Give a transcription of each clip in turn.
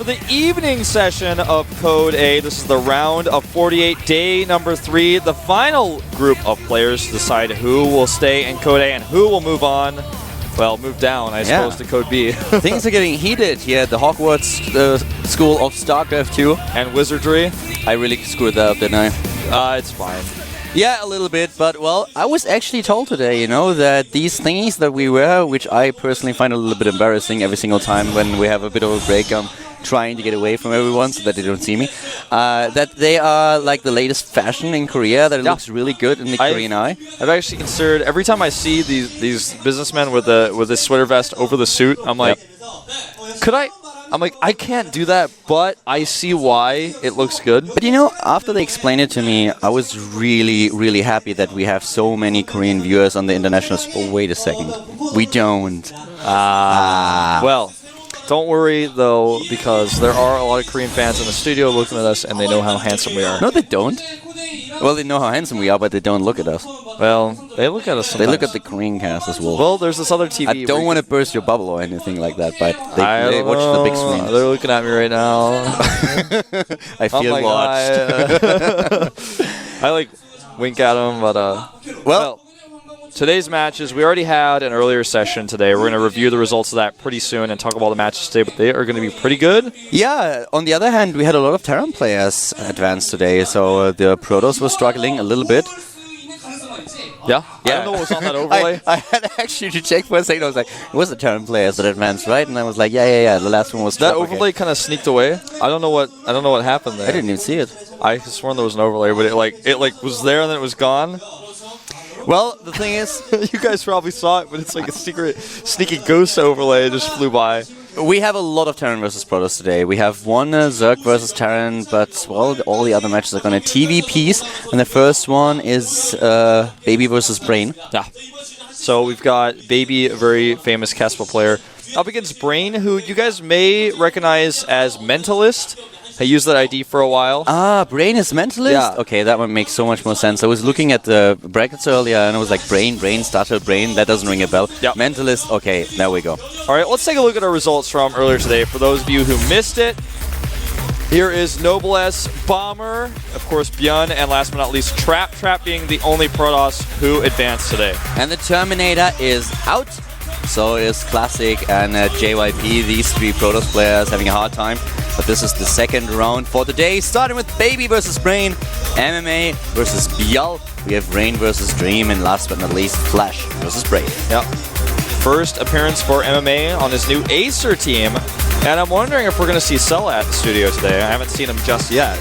for the evening session of Code A. This is the round of 48, day number 3. The final group of players to decide who will stay in Code A and who will move on. Well, move down, I suppose, to Code B. Things are getting heated here at the Hogwarts School of StarCraft 2. And Wizardry. I really screwed that up, didn't I? It's fine. Yeah, a little bit, but well, I was actually told today, you know, that these thingies that we wear, which I personally find a little bit embarrassing every single time when we have a bit of a break, I'm trying to get away from everyone so that they don't see me, that they are like the latest fashion in Korea, that it looks really good in the Korean eye. I've actually considered, every time I see these businessmen with the sweater vest over the suit, I'm like, I can't do that, but I see why it looks good. But you know, after they explained it to me, I was really, really happy that we have so many Korean viewers on the international. Oh, wait a second. We don't. Well, don't worry, though, because there are a lot of Korean fans in the studio looking at us, and they know how handsome we are. No, they don't. Well, they know how handsome we are, but they don't look at us. Well, they look at us sometimes. They look at the Korean cast as well. Well, there's this other TV. I don't want to burst your bubble or anything like that, but they watch the big screen. They're looking at me right now. I feel watched. I wink at them, but well, today's matches, we already had an earlier session today. We're going to review the results of that pretty soon and talk about the matches today, but they are going to be pretty good. Yeah, on the other hand, we had a lot of Terran players advance today, so the Protoss were struggling a little bit. Yeah? I don't know what was on that overlay. I had actually to check for a second. I was like, it was the Terran players that advanced, right? And I was like, yeah, the last one was that overlay kind of sneaked away. I don't know what happened there. I didn't even see it. I sworn there was an overlay, but it was there and then it was gone. Well, the thing is, you guys probably saw it, but it's like a sneaky ghost overlay. It just flew by. We have a lot of Terran versus Protoss today. We have one Zerg versus Terran, but, well, all the other matches are going to TVPs. And the first one is Baby versus Brain. Yeah. So we've got Baby, a very famous Casper player, up against Brain, who you guys may recognize as Mentalist. I used that ID for a while. Brain is Mentalist? Yeah. Okay, that one makes so much more sense. I was looking at the brackets earlier and I was like, Brain, Starter, Brain, that doesn't ring a bell. Yep. Mentalist, okay, there we go. All right, let's take a look at our results from earlier today. For those of you who missed it, here is Noblesse, Bomber, of course Björn, and last but not least Trap. Trap being the only Protoss who advanced today. And the Terminator is out. So is Classic and JYP, these three Protoss players having a hard time. But this is the second round for today, starting with Baby versus Brain, MMA versus Bial. We have Rain versus Dream, and last but not least, Flash versus Brain. Yep. First appearance for MMA on his new Acer team. And I'm wondering if we're going to see Sella at the studio today. I haven't seen him just yet.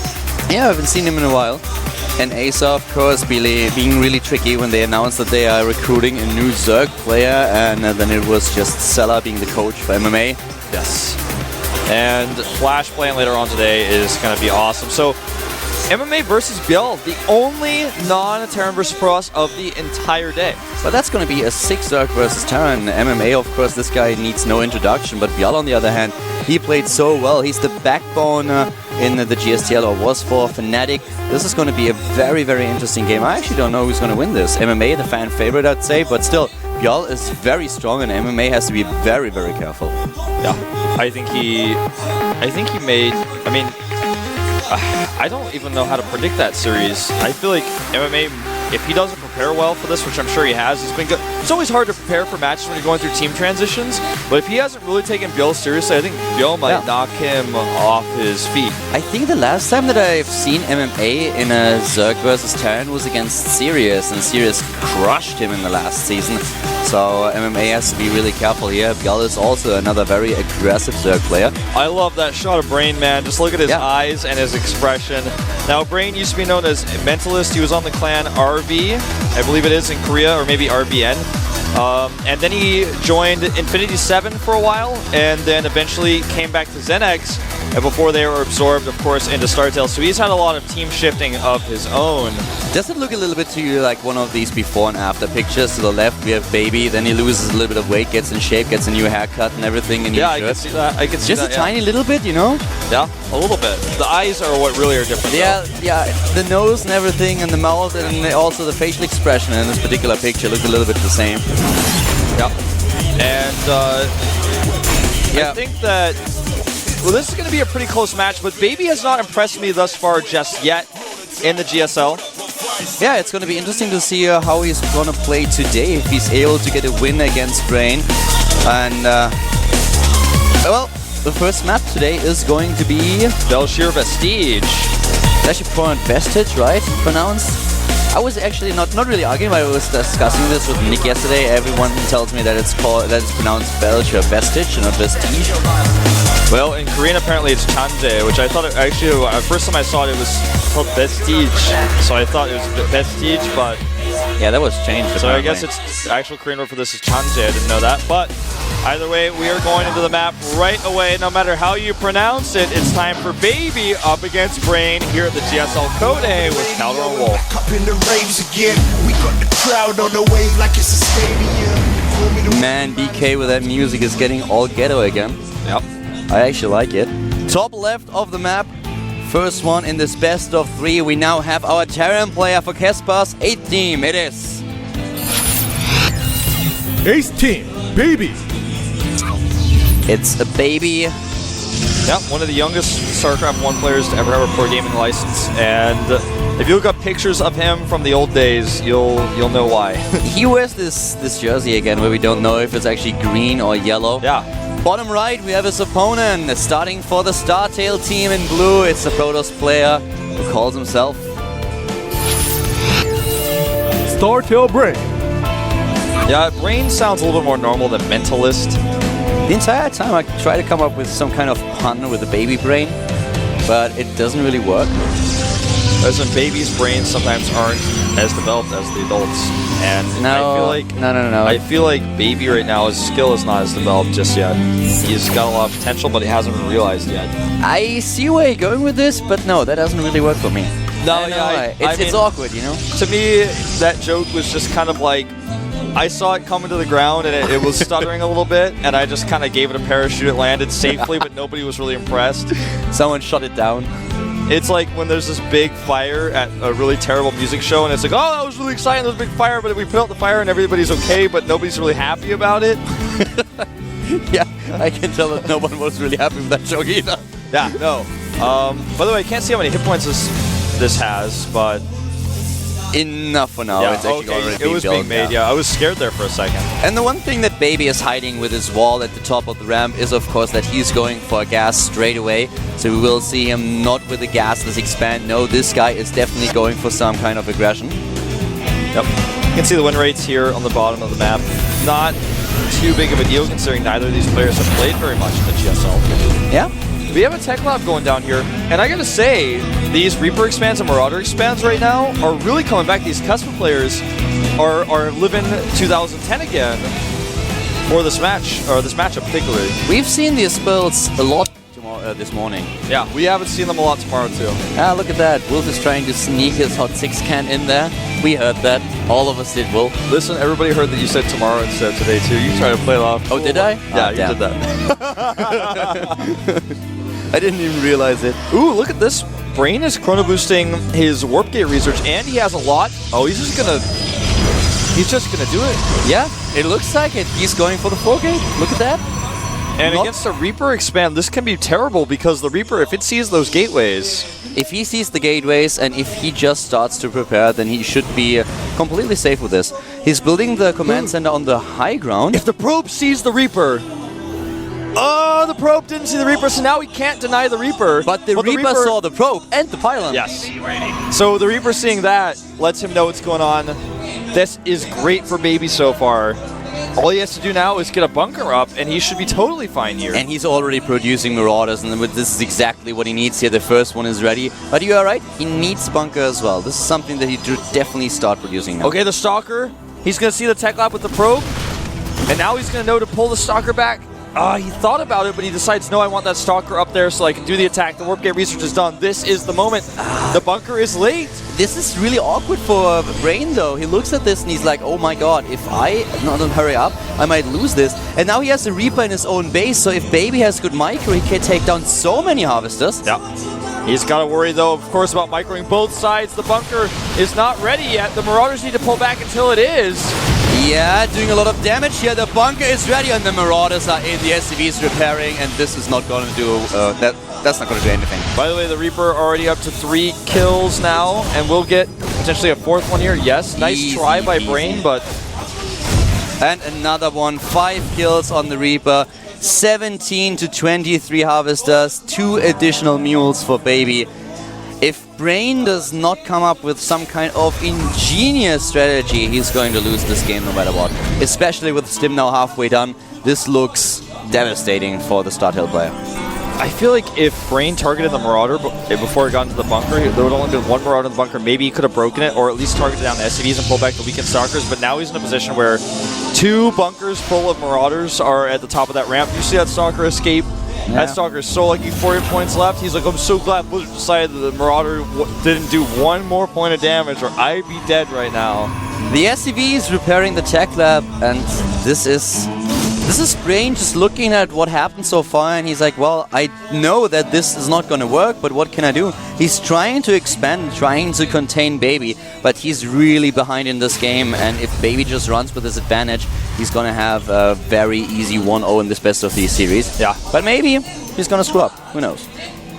Yeah, I haven't seen him in a while. And Acer, of course, being really tricky when they announced that they are recruiting a new Zerg player, and then it was just Sella being the coach for MMA. Yes. And Flash playing later on today is going to be awesome. So, MMA versus Bial, the only non-Terran versus Protoss of the entire day. But that's going to be a 6 Zerg versus Terran. MMA, of course, this guy needs no introduction, but Bial, on the other hand, he played so well. He's the backbone in the GSL, or was for Fnatic. This is going to be a very, very interesting game. I actually don't know who's going to win this. MMA, the fan favorite, I'd say, but still, Bial is very strong, and MMA has to be very, very careful. Yeah, I think he made. I mean, I don't even know how to predict that series. I feel like MMA, if he doesn't prepare well for this, which I'm sure he has, he's been good. It's always hard to prepare for matches when you're going through team transitions, but if he hasn't really taken Bial seriously, I think Bial might knock him off his feet. I think the last time that I've seen MMA in a Zerg versus Terran was against Sirius, and Sirius crushed him in the last season. So MMA has to be really careful here. Bial is also another very aggressive Zerg player. I love that shot of Brain, man. Just look at his eyes and his expression. Now, Brain used to be known as Mentalist. He was on the clan RV, I believe it is in Korea, or maybe RBN. And then he joined Infinity 7 for a while, and then eventually came back to ZenX, and before they were absorbed, of course, into StarTale. So he's had a lot of team shifting of his own. Does it look a little bit to you like one of these before and after pictures? To the left, we have Baby, then he loses a little bit of weight, gets in shape, gets a new haircut and everything. And yeah, I can see that. I can see just that, a tiny little bit, you know? Yeah, a little bit. The eyes are what really are different. Yeah, the nose and everything, and the mouth, and also the facial expression in this particular picture look a little bit the same. Yeah, and I think that Well, this is going to be a pretty close match, but Baby has not impressed me thus far just yet in the GSL. Yeah, it's going to be interesting to see how he's going to play today, if he's able to get a win against Brain. And, well, the first map today is going to be Belshir Vestige. It's actually pronounced Vestige, right? Pronounced? I was actually not really arguing, but I was discussing this with Nick yesterday. Everyone tells me that it's pronounced Belshir Vestige, not Vestige. Well, in Korean apparently it's Chanje, which I thought actually first time I saw it was called Vestige, so I thought it was Vestige, but yeah, that was changed. So apparently. I guess it's the actual Korean word for this is Chanje. I didn't know that, but either way, we are going into the map right away. No matter how you pronounce it, it's time for Baby up against Brain here at the GSL Code with Calderon Wolf. Man, DK with that music is getting all ghetto again. Yep. I actually like it. Top left of the map. First one in this best of 3. We now have our Terran player for Caspar's 8th team. It is Ace Team, Baby. It's a Baby. Yep, one of the youngest StarCraft 1 players to ever have a pro gaming license. And if you look up pictures of him from the old days, you'll know why. He wears this jersey again where we don't know if it's actually green or yellow. Yeah. Bottom right, we have his opponent starting for the StarTail team in blue. It's the Protoss player who calls himself StarTail Brain. Yeah, Brain sounds a little bit more normal than Mentalist. The entire time I try to come up with some kind of pun with the Baby Brain, but it doesn't really work. Listen, babies' brains sometimes aren't as developed as the adults, and I feel like no. I feel like Baby right now, his skill is not as developed just yet. He's got a lot of potential, but he hasn't been realized yet. I see where you're going with this, but no, that doesn't really work for me. No, it's awkward, you know. To me, that joke was just kind of like, I saw it coming to the ground and it was stuttering a little bit, and I just kind of gave it a parachute. It landed safely, but nobody was really impressed. Someone shut it down. It's like when there's this big fire at a really terrible music show, and it's like, oh, that was really exciting, there's a big fire, but we put out the fire and everybody's okay, but nobody's really happy about it. Yeah, I can tell that no one was really happy with that joke either. Yeah, no. By the way, I can't see how many hit points this has, but enough for now. Yeah, it's actually already it was being made. Yeah, I was scared there for a second. And the one thing that Baby is hiding with his wall at the top of the ramp is, of course, that he's going for a gas straight away. So we will see him not with the gasless expand. No, this guy is definitely going for some kind of aggression. Yep. You can see the win rates here on the bottom of the map. Not too big of a deal considering neither of these players have played very much in the GSL. Yeah. We have a tech lab going down here, and I gotta say, these Reaper expands and Marauder expands right now are really coming back. These custom players are living 2010 again for this match, or this matchup particularly. We've seen these builds a lot this morning. Yeah, we haven't seen them a lot tomorrow too. Ah, look at that. Wolf is trying to sneak his Hot 6 can in there. We heard that. All of us did, Wolf. Listen, everybody heard that you said tomorrow instead of today too. You tried to play it off. Oh, did I? Yeah, you did that. I didn't even realize it. Ooh, look at this. Brain is chrono boosting his warp gate research, and he has a lot. Oh, he's just gonna do it. Yeah, it looks like it. He's going for the 4 gate. Look at that. And against a Reaper expand, this can be terrible because the Reaper, if it sees those gateways... If he sees the gateways and if he just starts to prepare, then he should be completely safe with this. He's building the command center on the high ground. If the probe sees the Reaper... Oh, the probe didn't see the Reaper, so now he can't deny the Reaper. But the Reaper saw the probe and the pylon. Yes. So the Reaper seeing that lets him know what's going on. This is great for Baby so far. All he has to do now is get a bunker up, and he should be totally fine here. And he's already producing Marauders, and this is exactly what he needs here. The first one is ready. But you are right, he needs bunker as well. This is something that he should definitely start producing now. Okay, the Stalker. He's going to see the tech lab with the probe, and now he's going to know to pull the Stalker back. He thought about it, but he decides, no, I want that Stalker up there so I can do the attack. The warp gate research is done. This is the moment. The bunker is late. This is really awkward for Brain, though. He looks at this and he's like, oh my god, if I don't hurry up, I might lose this. And now he has a Reaper in his own base, so if Baby has good micro, he can take down so many Harvesters. Yeah. He's got to worry, though, of course, about microing both sides. The bunker is not ready yet. The Marauders need to pull back until it is. Yeah, doing a lot of damage here. The bunker is ready, and the Marauders are in. The SCV is repairing, and this is not going to do that's not going to do anything. By the way, the Reaper already up to 3 kills now, and we'll get potentially a 4th one here. Yes, nice Easy, try by Brain, but... And another one, 5 kills on the Reaper. 17 to 23 Harvesters, 2 additional mules for Baby. If Brain does not come up with some kind of ingenious strategy, he's going to lose this game no matter what. Especially with Stim now halfway done, this looks devastating for the StarTale player. I feel like if Brain targeted the Marauder before it got into the bunker, there would only been one Marauder in the bunker. Maybe he could have broken it, or at least targeted down the SCVs and pulled back the weakened Stalkers. But now he's in a position where 2 bunkers full of Marauders are at the top of that ramp. You see that Stalker escape? Yeah. That Stalker is so lucky, 4 hit points left. He's like, I'm so glad Blizzard decided that the Marauder didn't do 1 more point of damage, or I'd be dead right now. The SCV is repairing the tech lab, and this is Brain just looking at what happened so far, and he's like, well, I know that this is not going to work, but what can I do? He's trying to expand, trying to contain Baby, but he's really behind in this game, and if Baby just runs with his advantage, he's going to have a very easy 1-0 in this best of these series. Yeah. But maybe he's going to screw up. Who knows?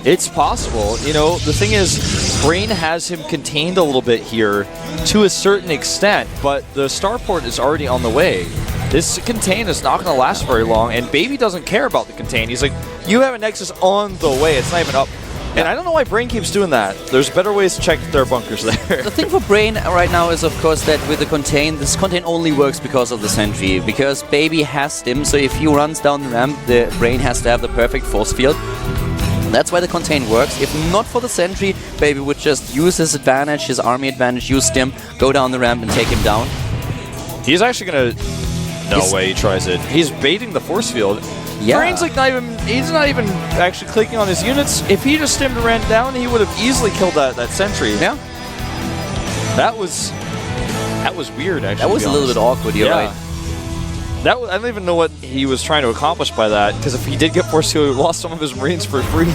It's possible. You know, the thing is, Brain has him contained a little bit here to a certain extent, but the starport is already on the way. This contain is not going to last very long, and Baby doesn't care about the contain. He's like, you have a Nexus on the way. It's not even up. Yeah. And I don't know why Brain keeps doing that. There's better ways to check if there are bunkers there. The thing for Brain right now is, of course, that with the contain, this contain only works because of the sentry. Because Baby has Stim, so if he runs down the ramp, the Brain has to have the perfect force field. That's why the contain works. If not for the sentry, Baby would just use his advantage, his army advantage, use Stim, go down the ramp and take him down. He's actually going to... No way he tries it. He's baiting the force field. Yeah. Brain's like he's not even actually clicking on his units. If he just stimmed and ran down, he would have easily killed that sentry. Yeah. That was weird, actually. That was a little bit awkward, you're right. I don't even know what he was trying to accomplish by that, because if he did get force field, he lost some of his Marines for free.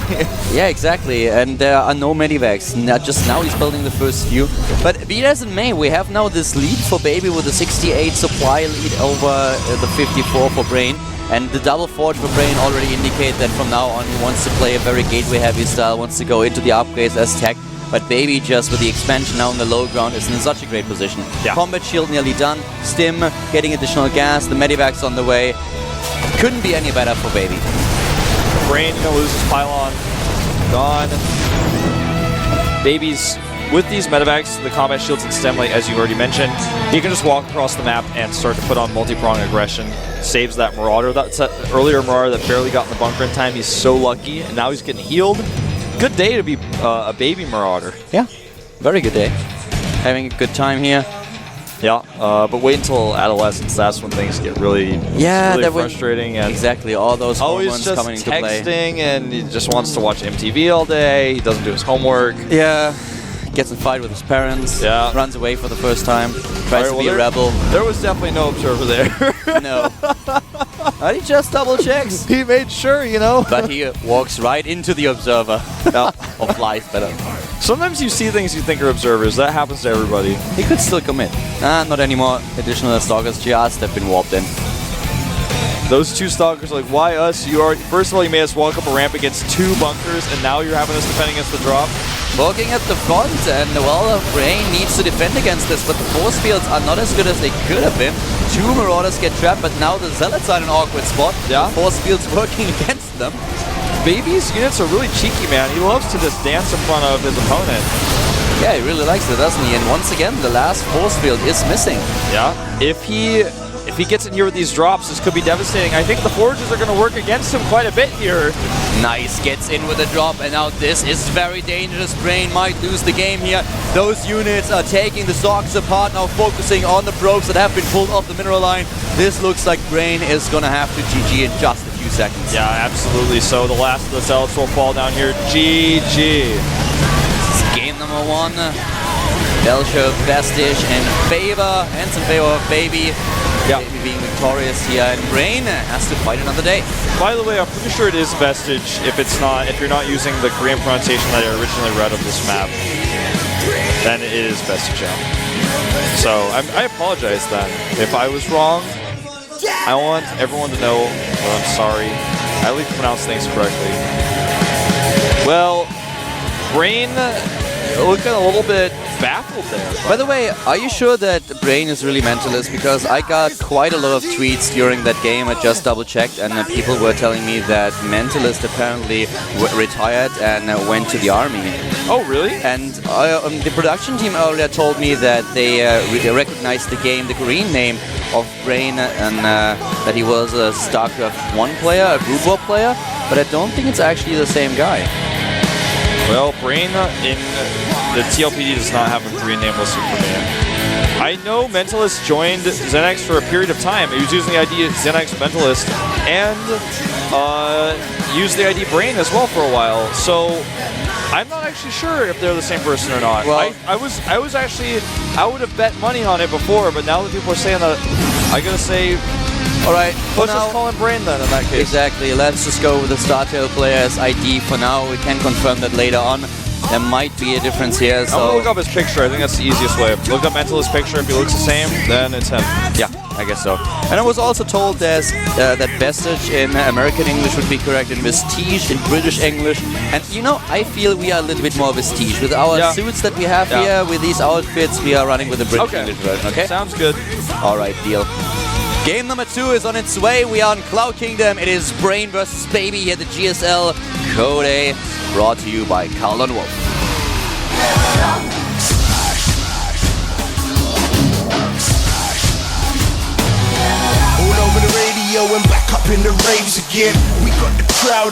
Yeah, exactly, and there are no medivacs. Just now he's building the first few. But be it as it may, we have now this lead for Baby with a 68 supply lead over the 54 for Brain. And the double forge for Brain already indicate that from now on he wants to play a very gateway-heavy style, wants to go into the upgrades as tech. But Baby, just with the expansion now on the low ground, is in such a great position. Yeah. Combat shield nearly done. Stim getting additional gas. The medivac's on the way. Couldn't be any better for Baby. Brain gonna lose his pylon. Gone. Baby's with these medevacs, the combat shields and stem, like as you already mentioned, he can just walk across the map and start to put on multi-prong aggression. Saves that Marauder. That's that earlier Marauder that barely got in the bunker in time. He's so lucky, and now he's getting healed. Good day to be a Baby Marauder. Yeah, very good day. Having a good time here. Yeah, but wait until Adolescence. That's when things get really, really frustrating. And exactly, all those hormones coming into play. Always just texting, and he just wants to watch MTV all day. He doesn't do his homework. Yeah, gets in a fight with his parents. Yeah, runs away for the first time. Tries to be a rebel. There was definitely no observer there. No. But he just double checks. He made sure, you know. But he walks right into the observer. Yeah. Or flies better. Sometimes you see things you think are observers. That happens to everybody. He could still commit. Not anymore. Additional Stalkers just have been warped in. Those 2 Stalkers, like, why us? First of all, you made us walk up a ramp against 2 bunkers, and now you're having us defend against the drop. Walking at the front, and well, Brain needs to defend against this, but the force fields are not as good as they could have been. 2 Marauders get trapped, but now the Zealots are in an awkward spot. Yeah. The force fields working against them. Baby's units are really cheeky, man. He loves to just dance in front of his opponent. Yeah, he really likes it, doesn't he? And once again, the last force field is missing. Yeah. If he gets in here with these drops, this could be devastating. I think the Forges are going to work against him quite a bit here. Nice, gets in with a drop, and now this is very dangerous. Brain might lose the game here. Those units are taking the Stalkers apart, now focusing on the probes that have been pulled off the mineral line. This looks like Brain is going to have to GG in just a few seconds. Yeah, absolutely. So the last of the Zealots will fall down here. GG. This is game number 1. Belcher, Vestige, and favor, handsome favor of Baby. being victorious here, and Brain has to fight another day. By the way, I'm pretty sure it is Vestige if you're not using the Korean pronunciation that I originally read of this map. Then it is Vestige. So I apologize then. If I was wrong, I want everyone to know that I'm sorry. I at least pronounce things correctly. Well, Brain looked a little bit baffled there. By the way, are you sure that Brain is really Mentalist? Because I got quite a lot of tweets during that game. I just double-checked, and people were telling me that Mentalist apparently retired and went to the army. Oh, really? And the production team earlier told me that they recognized the game, the Korean name of Brain, and that he was a StarCraft 1 player, a Group War player, but I don't think it's actually the same guy. Well, Brain in the TLPD does not have a Korean name listed for me. I know Mentalist joined Xenex for a period of time. He was using the ID Xenex Mentalist and used the ID Brain as well for a while. So I'm not actually sure if they're the same person or not. Well, I would have bet money on it before, but now that people are saying that, I gotta say, all right, let's just call him Brain then in that case. Exactly, let's just go with the StarTale player's ID for now. We can confirm that later on. There might be a difference here. So I'm gonna look up his picture. I think that's the easiest way. Look up Mentalist picture. If he looks the same, then it's him. Yeah, I guess so. And I was also told there's that Vestige in American English would be correct, and Vestige in British English. And you know, I feel we are a little bit more Vestige with our suits that we have here. With these outfits, we are running with the British English version. Okay, sounds good. All right, deal. Game number 2 is on its way. We are on Cloud Kingdom. It is Brain vs. Baby here at the GSL Code A, brought to you by Carl and Wolf. All over the radio and back up in the raves again. We got the crowd